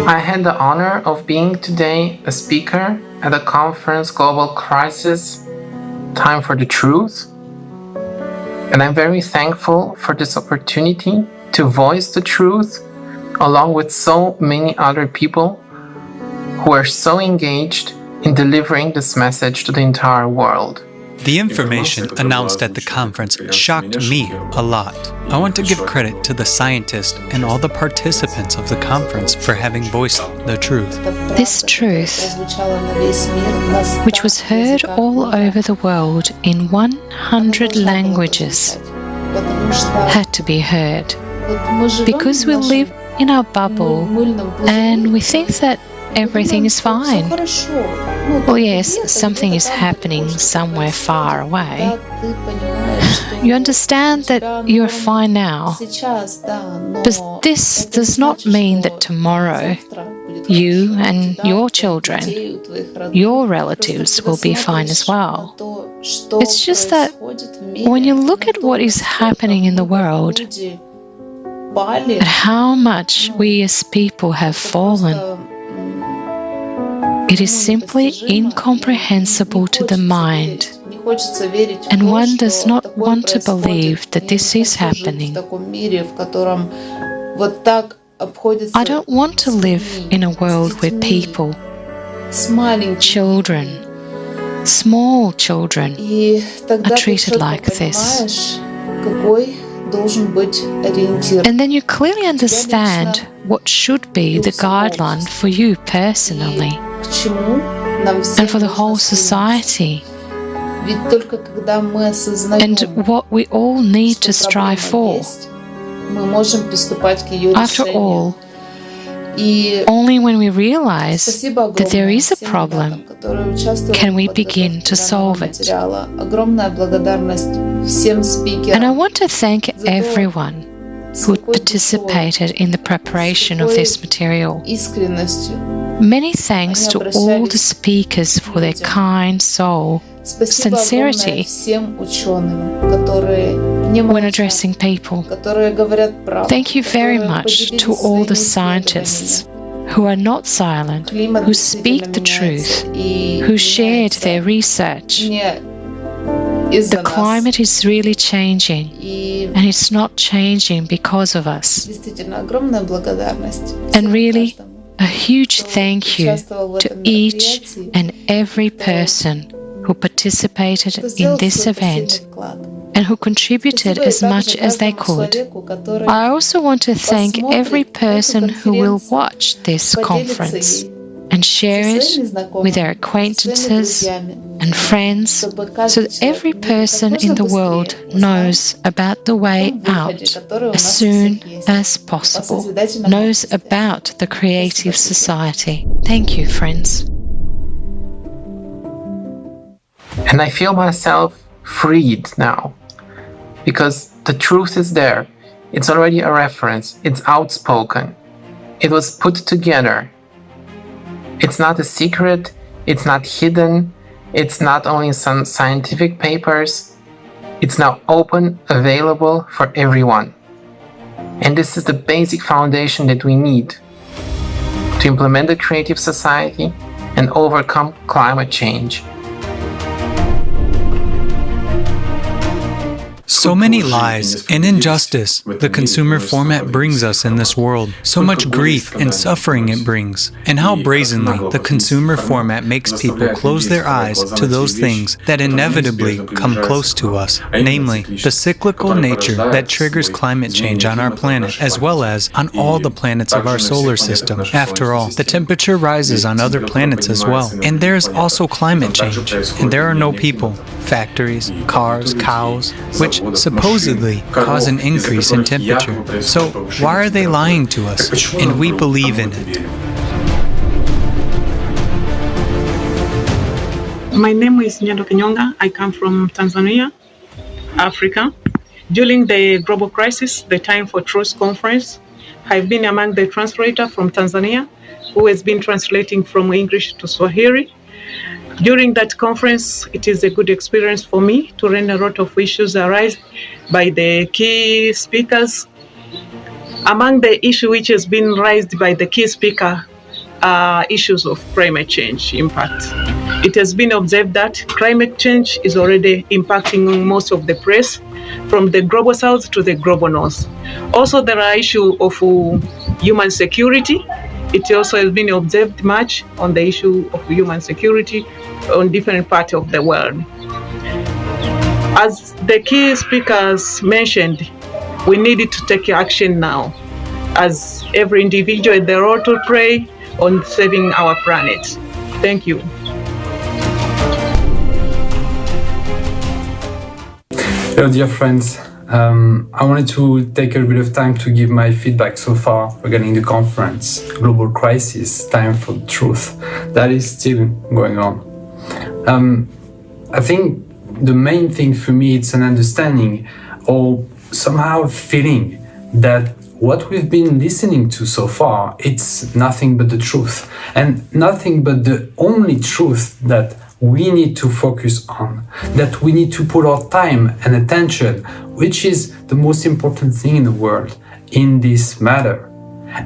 I had the honor of being today a speaker at the conference Global Crisis, Time for the Truth. And I'm very thankful for this opportunity to voice the truth along with so many other people who are so engaged in delivering this message to the entire world. The information announced at the conference shocked me a lot. I want to give credit to the scientists and all the participants of the conference for having voiced the truth. This truth, which was heard all over the world in 100 languages, had to be heard. Because we live in our bubble and we think that everything is fine. Well, yes, something is happening somewhere far away. You understand that you're fine now. But this does not mean that tomorrow you and your children, your relatives will be fine as well. It's just that when you look at what is happening in the world, at how much we as people have fallen, it is simply incomprehensible to the mind, and one does not want to believe that this is happening. I don't want to live in a world where people, children, small children, are treated like this. And then you clearly understand what should be the guideline for you personally and for the whole society, and what we all need to strive for. After all, only when we realize that there is a problem can we begin to solve it. And I want to thank everyone who participated in the preparation of this material. Many thanks to all the speakers for their kind soul, sincerity when addressing people. Thank you very much to all the scientists who are not silent, who speak the truth, who shared their research. The climate is really changing, and it's not changing because of us. And really, a huge thank you to each and every person who participated in this event and who contributed as much as they could. I also want to thank every person who will watch this conference and share it with their acquaintances and friends, so that every person in the world knows about the way out as soon as possible, knows about the creative society. Thank you, friends. And I feel myself freed now, because the truth is there. It's already a reference. It's outspoken. It was put together. It's not a secret. It's not hidden. It's not only some scientific papers. It's now open, available for everyone. And this is the basic foundation that we need to implement the creative society and overcome climate change. So many lies and injustice the consumer format brings us in this world. So much grief and suffering it brings. And how brazenly the consumer format makes people close their eyes to those things that inevitably come close to us. Namely, the cyclical nature that triggers climate change on our planet, as well as on all the planets of our solar system. After all, the temperature rises on other planets as well. And there is also climate change. And there are no people, factories, cars, cows, which supposedly cause an increase in temperature. So why are they lying to us? And we believe in it. My name is Nyando Kenyonga. I come from Tanzania, Africa. During the global crisis, the Time for Truth conference, I've been among the translators from Tanzania who has been translating from English to Swahili. During that conference, it is a good experience for me to learn a lot of issues arised by the key speakers. Among the issue which has been raised by the key speaker issues of climate change impact. It has been observed that climate change is already impacting most of the press, from the global south to the global north. Also, there are issues of human security. It also has been observed much on the issue of human security on different parts of the world. As the key speakers mentioned, we needed to take action now, as every individual has the role to play on saving our planet. Thank you. Hello, dear friends. I wanted to take a bit of time to give my feedback so far regarding the conference, Global Crisis, Time for Truth, that is still going on. I think the main thing for me is an understanding or somehow feeling that what we've been listening to so far, it's nothing but the truth, and nothing but the only truth that we need to focus on, that we need to put our time and attention, which is the most important thing in the world in this matter.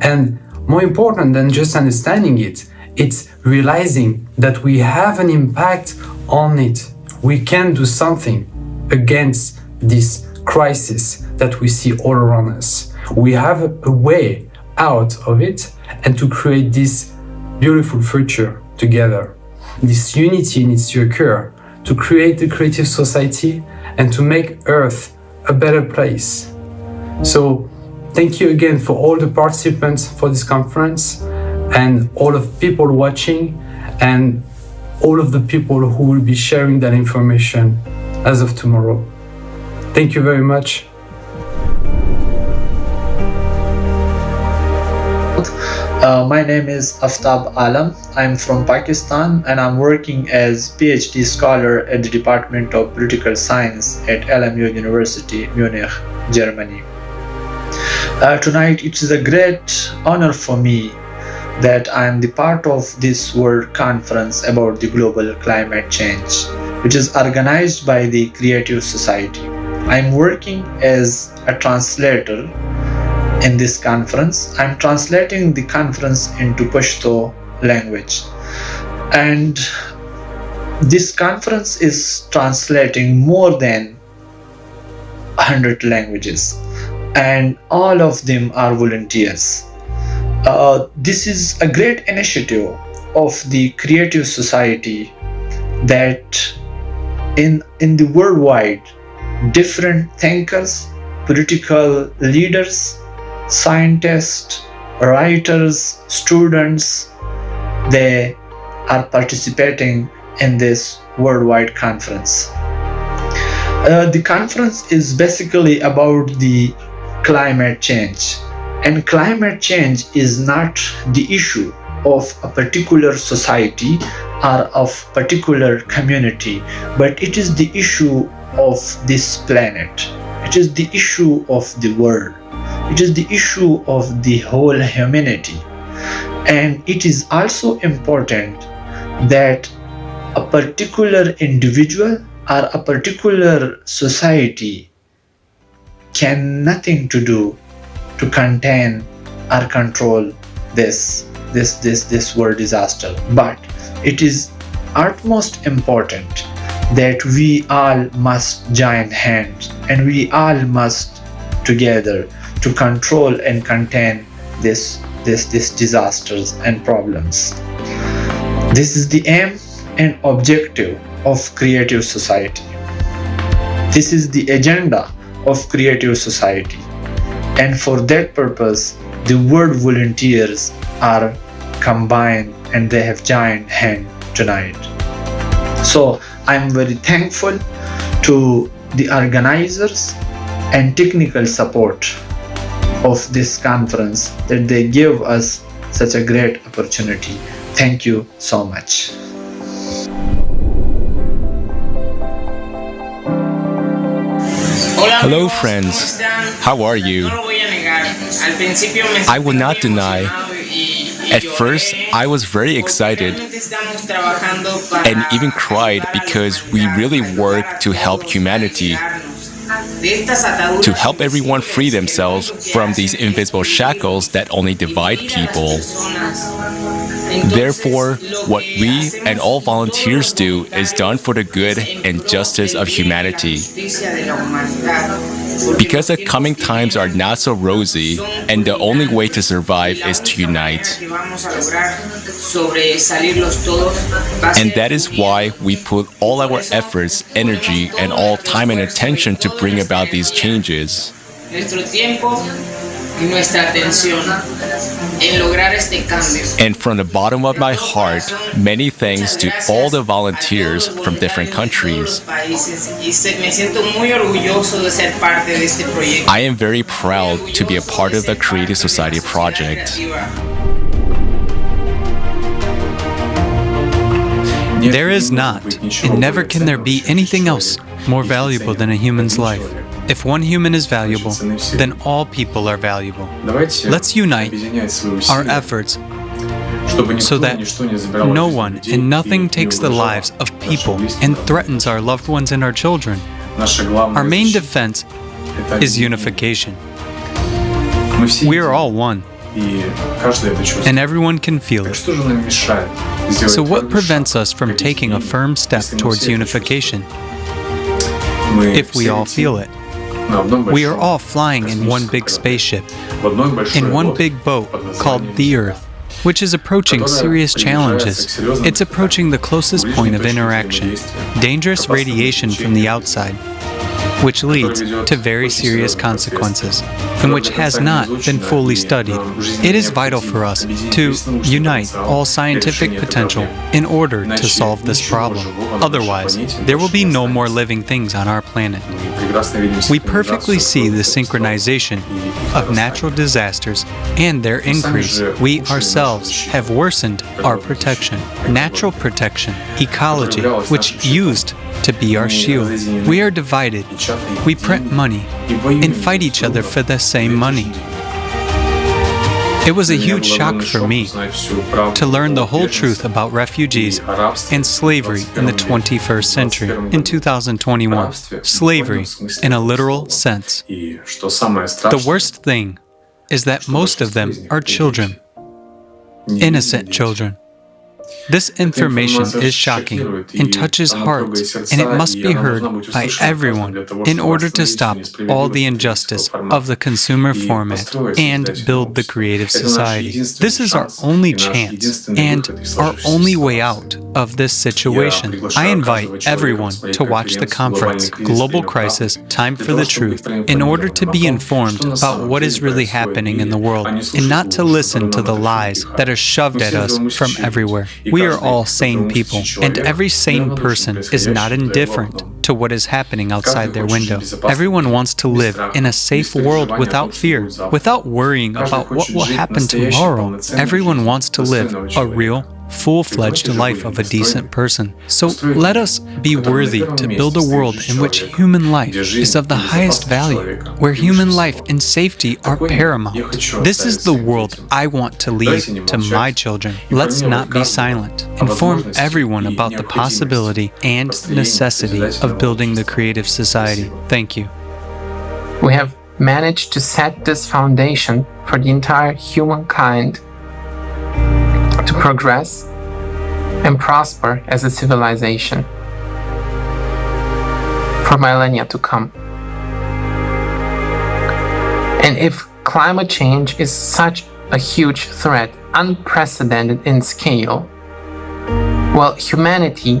And more important than just understanding it, it's realizing that we have an impact on it. We can do something against this crisis that we see all around us. We have a way out of it and to create this beautiful future together. This unity needs to occur to create the creative society and to make Earth a better place. So thank you again for all the participants for this conference and all of the people watching and all of the people who will be sharing that information as of tomorrow. Thank you very much. My name is Aftab Alam. I'm from Pakistan and I'm working as PhD scholar at the Department of Political Science at LMU University, Munich, Germany. Tonight it is a great honor for me that I am the part of this World Conference about the global climate change, which is organized by the Creative Society. I'm working as a translator in this conference. I'm translating the conference into Pashto language. And this conference is translating more than 100 languages. And all of them are volunteers. This is a great initiative of the Creative Society that in the worldwide, different thinkers, political leaders, scientists, writers, students, they are participating in this worldwide conference. The conference is basically about the climate change, and climate change is not the issue of a particular society or of particular community, but it is the issue of this planet. It is the issue of the world. It is the issue of the whole humanity. And it is also important that a particular individual or a particular society can nothing to do to contain or control this world disaster. But it is utmost important that we all must join hands and we all must together to control and contain this disasters and problems. This is the aim and objective of Creative Society. This is the agenda of Creative Society. And for that purpose, the world volunteers are combined and they have joined hand tonight. So I'm very thankful to the organizers and technical support of this conference that they give us such a great opportunity. Thank you so much. Hello friends, how are you? I will not deny, at first I was very excited and even cried because we really work to help humanity. to help everyone free themselves from these invisible shackles that only divide people. Therefore, what we and all volunteers do is done for the good and justice of humanity. Because the coming times are not so rosy, and the only way to survive is to unite. And that is why we put all our efforts, energy, and all time and attention to bring about these changes. And from the bottom of my heart, many thanks to all the volunteers from different countries. I am very proud to be a part of the Creative Society project. There is not, and never can there be anything else more valuable than a human's life. If one human is valuable, then all people are valuable. Let's unite our efforts so that no one and nothing takes the lives of people and threatens our loved ones and our children. Our main defense is unification. We are all one, and everyone can feel it. So what prevents us from taking a firm step towards unification? If we all feel it. We are all flying in one big spaceship, in one big boat called the Earth, which is approaching serious challenges. It's approaching the closest point of interaction, dangerous radiation from the outside, which leads to very serious consequences, and which has not been fully studied. It is vital for us to unite all scientific potential in order to solve this problem. Otherwise, there will be no more living things on our planet. We perfectly see the synchronization of natural disasters and their increase. We ourselves have worsened our protection, natural protection, ecology, which used to be our shield. We are divided. We print money and fight each other for the same money. It was a huge shock for me to learn the whole truth about refugees and slavery in the 21st century, in 2021. Slavery in a literal sense. The worst thing is that most of them are children, innocent children. This information is shocking and touches hearts, and it must be heard by everyone in order to stop all the injustice of the consumer format and build the creative society. This is our only chance and our only way out of this situation. I invite everyone to watch the conference, Global Crisis, Time for the Truth, in order to be informed about what is really happening in the world, and not to listen to the lies that are shoved at us from everywhere. We are all sane people, and every sane person is not indifferent to what is happening outside their window. Everyone wants to live in a safe world without fear, without worrying about what will happen tomorrow. Everyone wants to live a real, full-fledged life of a decent person. So let us be worthy to build a world in which human life is of the highest value, where human life and safety are paramount. This is the world I want to leave to my children. Let's not be silent. Inform everyone about the possibility and necessity of building the creative society. Thank you. We have managed to set this foundation for the entire humankind to progress and prosper as a civilization for millennia to come. And if climate change is such a huge threat, unprecedented in scale, well, humanity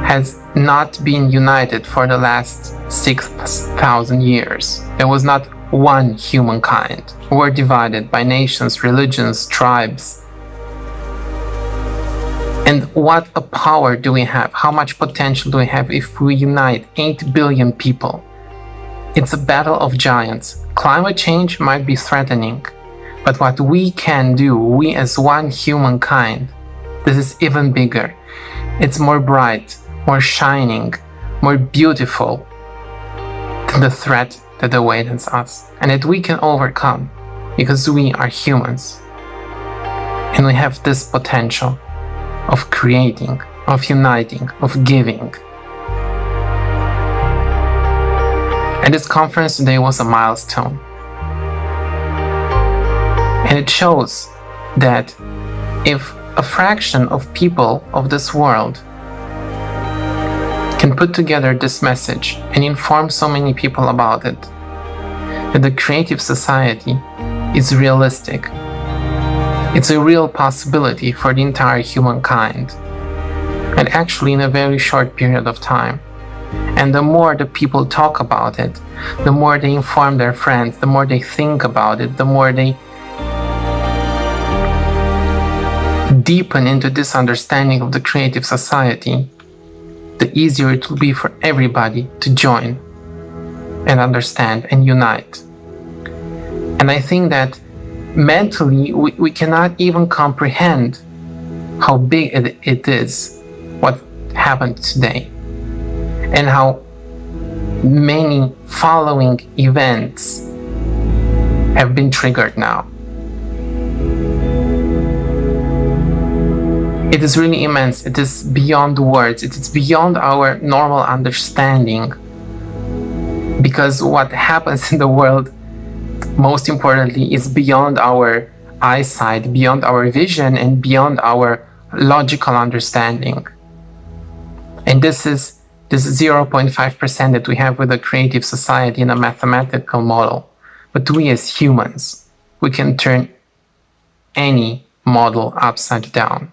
has not been united for the last 6,000 years. There was not one humankind. We're divided by nations, religions, tribes. And what a power do we have? How much potential do we have if we unite 8 billion people? It's a battle of giants. Climate change might be threatening, but what we can do, we as one humankind, this is even bigger. It's more bright, more shining, more beautiful than the threat that awaits us, and that we can overcome because we are humans. And we have this potential of creating, of uniting, of giving. And this conference today was a milestone. And it shows that if a fraction of people of this world can put together this message and inform so many people about it, that the creative society is realistic. It's a real possibility for the entire humankind, and actually in a very short period of time. And the more the people talk about it, the more they inform their friends, the more they think about it, the more they deepen into this understanding of the creative society, the easier it will be for everybody to join and understand and unite. And I think that mentally we cannot even comprehend how big it is what happened today, and how many following events have been triggered now. It is really immense. It is beyond words. It is beyond our normal understanding. Because what happens in the world, most importantly, is beyond our eyesight, beyond our vision, and beyond our logical understanding. And this is 0.5% that we have with a creative society in a mathematical model. But we as humans, we can turn any model upside down,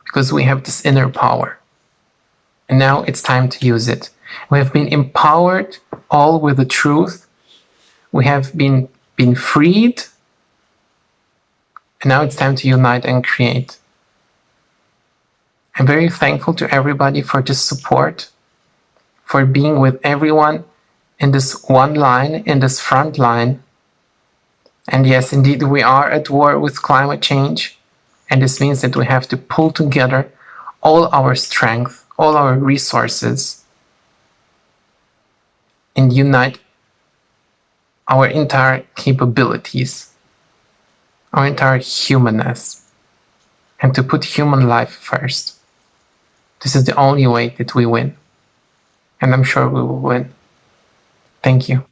because we have this inner power. And now it's time to use it. We have been empowered all with the truth. We have been freed. And now it's time to unite and create. I'm very thankful to everybody for this support, for being with everyone in this one line, in this front line. And yes, indeed, we are at war with climate change. And this means that we have to pull together all our strength, all our resources, and unite our entire capabilities, our entire humanness, and to put human life first. This is the only way that we win. And I'm sure we will win. Thank you.